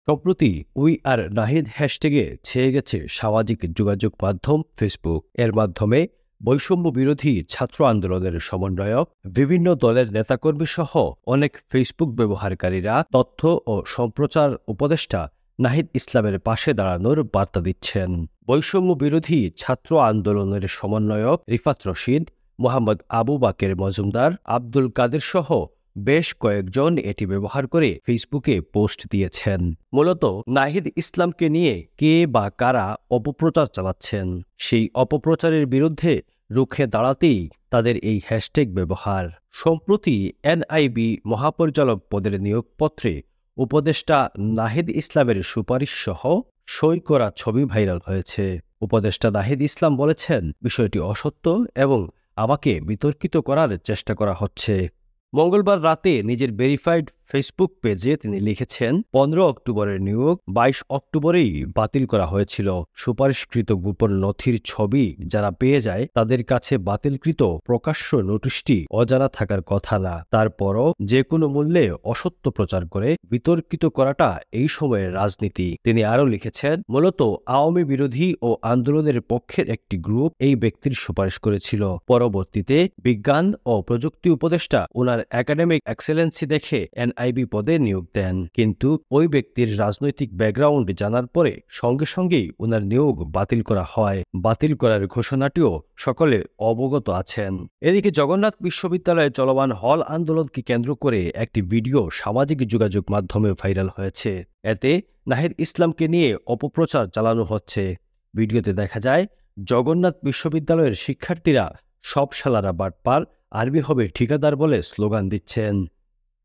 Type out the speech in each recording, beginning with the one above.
সম্প্রতি we are Nahid হ্যাশট্যাগে ছেয়ে গেছে সামাজিক যোগাযোগ মাধ্যম ফেসবুক। এর মাধ্যমে বৈষম্য বিরোধী ছাত্র আন্দোলনের সমন্বয়ক, বিভিন্ন দলের নেতাকর্মী সহ অনেক ফেসবুক ব্যবহারকারীরা তথ্য ও সম্প্রচার উপদেষ্টা নাহিদ ইসলামের পাশে দাঁড়ানোর বার্তা দিচ্ছেন। বৈষম্য বিরোধী ছাত্র আন্দোলনের সমন্বয়ক রিফাত রশিদ, মোহাম্মদ আবু বাকের মজুমদার, আব্দুল কাদের সহ বেশ কয়েকজন এটি ব্যবহার করে ফেসবুকে পোস্ট দিয়েছেন। মূলত নাহিদ ইসলামকে নিয়ে কে বা কারা অপপ্রচার চালাচ্ছেন, সেই অপপ্রচারের বিরুদ্ধে রুখে দাঁড়াতেই তাদের এই হ্যাশট্যাগ ব্যবহার। সম্প্রতি এনআইবি মহাপরিচালক পদের নিয়োগপত্রে উপদেষ্টা নাহিদ ইসলামের সুপারিশ সহ সই করা ছবি ভাইরাল হয়েছে। উপদেষ্টা নাহিদ ইসলাম বলেছেন, বিষয়টি অসত্য এবং আমাকে বিতর্কিত করার চেষ্টা করা হচ্ছে। মঙ্গলবার রাতে নিজের ভেরিফাইড ফেসবুক পেজে তিনি লিখেছেন, 15 অক্টোবরের নিয়োগ 22 অক্টোবরেই বাতিল করা হয়েছিল। সুপারিশকৃত গোপন নথির ছবি যারা পেয়ে যায় তাদের কাছে বাতিলকৃত প্রকাশ্য নোটিশটি অজানা থাকার কথা না। তারপরও যে কোনো মূল্যে অসত্য প্রচার করে বিতর্কিত করাটা এই সময়ের রাজনীতি। তিনি আরও লিখেছেন, মূলত আওয়ামী বিরোধী ও আন্দোলনের পক্ষের একটি গ্রুপ এই ব্যক্তির সুপারিশ করেছিল। পরবর্তীতে বিজ্ঞান ও প্রযুক্তি উপদেষ্টা ওনার একাডেমিক এক্সেলেন্সি দেখে এনআইবি পদে নিয়োগ দেন, কিন্তু ওই ব্যক্তির রাজনৈতিক ব্যাকগ্রাউন্ড জানার পরে সঙ্গে সঙ্গেই ওনার নিয়োগ বাতিল করা হয়। বাতিল করার ঘোষণাটিও সকলে অবগত আছেন। এদিকে জগন্নাথ বিশ্ববিদ্যালয়ে চলমান হল আন্দোলনকে কেন্দ্র করে একটি ভিডিও সামাজিক যোগাযোগ মাধ্যমে ভাইরাল হয়েছে। এতে নাহিদ ইসলামকে নিয়ে অপপ্রচার চালানো হচ্ছে। ভিডিওতে দেখা যায় জগন্নাথ বিশ্ববিদ্যালয়ের শিক্ষার্থীরা সব শালারা বাটপার, আর্মি হবে ঠিকাদার বলে স্লোগান দিচ্ছেন।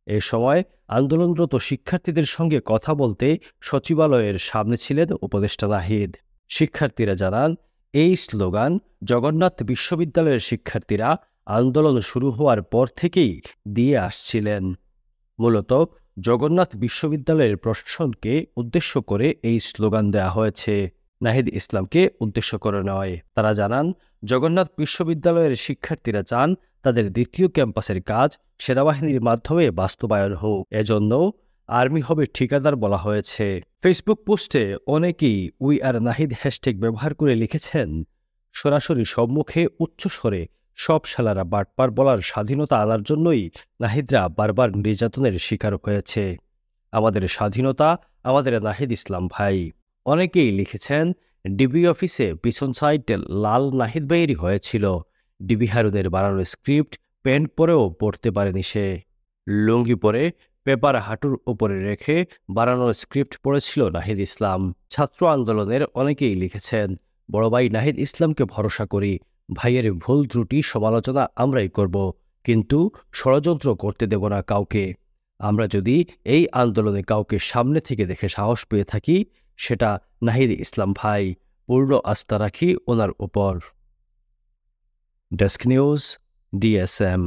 এ সময় আন্দোলনরত শিক্ষার্থীদের সঙ্গে কথা বলতে সচিবালয়ের সামনে ছিলেন উপদেষ্টা নাহিদ। শিক্ষার্থীরা জানান, এই স্লোগান জগন্নাথ বিশ্ববিদ্যালয়ের শিক্ষার্থীরা আন্দোলন শুরু হওয়ার পর থেকেই দিয়ে আসছিলেন। মূলত জগন্নাথ বিশ্ববিদ্যালয়ের প্রশাসনকে উদ্দেশ্য করে এই স্লোগান দেয়া হয়েছে, নাহিদ ইসলামকে উদ্দেশ্য করে নয়। তারা জানান, জগন্নাথ বিশ্ববিদ্যালয়ের শিক্ষার্থীরা চান তাদের দ্বিতীয় ক্যাম্পাসের কাজ সেনাবাহিনীর মাধ্যমে বাস্তবায়ন হোক, এজন্য আর্মি হবে ঠিকাদার বলা হয়েছে। ফেসবুক পোস্টে অনেকেই উই আর নাহিদ হ্যাশট্যাগ ব্যবহার করে লিখেছেন, সরাসরি সম্মুখে উচ্চস্বরে সব শালারা বাটপার বলার স্বাধীনতা আনার জন্যই নাহিদরা বারবার নির্যাতনের শিকার হয়েছে। আমাদের স্বাধীনতা আমাদের নাহিদ ইসলাম ভাই। অনেকেই লিখেছেন, ডিবি অফিসে পিছন সাইডে লাল নাহিদ ভাইয়েরই হয়েছিল। ডিবি হারুনের বানানো স্ক্রিপ্ট প্যান্ট পরেও পড়তে পারেনি সে। লুঙ্গি পরে পেপার হাঁটুর উপরে রেখে বানানো স্ক্রিপ্ট পড়েছিল নাহিদ ইসলাম। ছাত্র আন্দোলনের অনেকেই লিখেছেন, বড় ভাই নাহিদ ইসলামকে ভরসা করি, ভাইয়ের ভুল ত্রুটি সমালোচনা আমরাই করব, কিন্তু ষড়যন্ত্র করতে দেব না কাউকে। আমরা যদি এই আন্দোলনে কাউকে সামনে থেকে দেখে সাহস পেয়ে থাকি, সেটা নাহিদ ইসলাম ভাই। পূর্ণ আস্থা রাখি ওনার উপর। Desk news, DSM.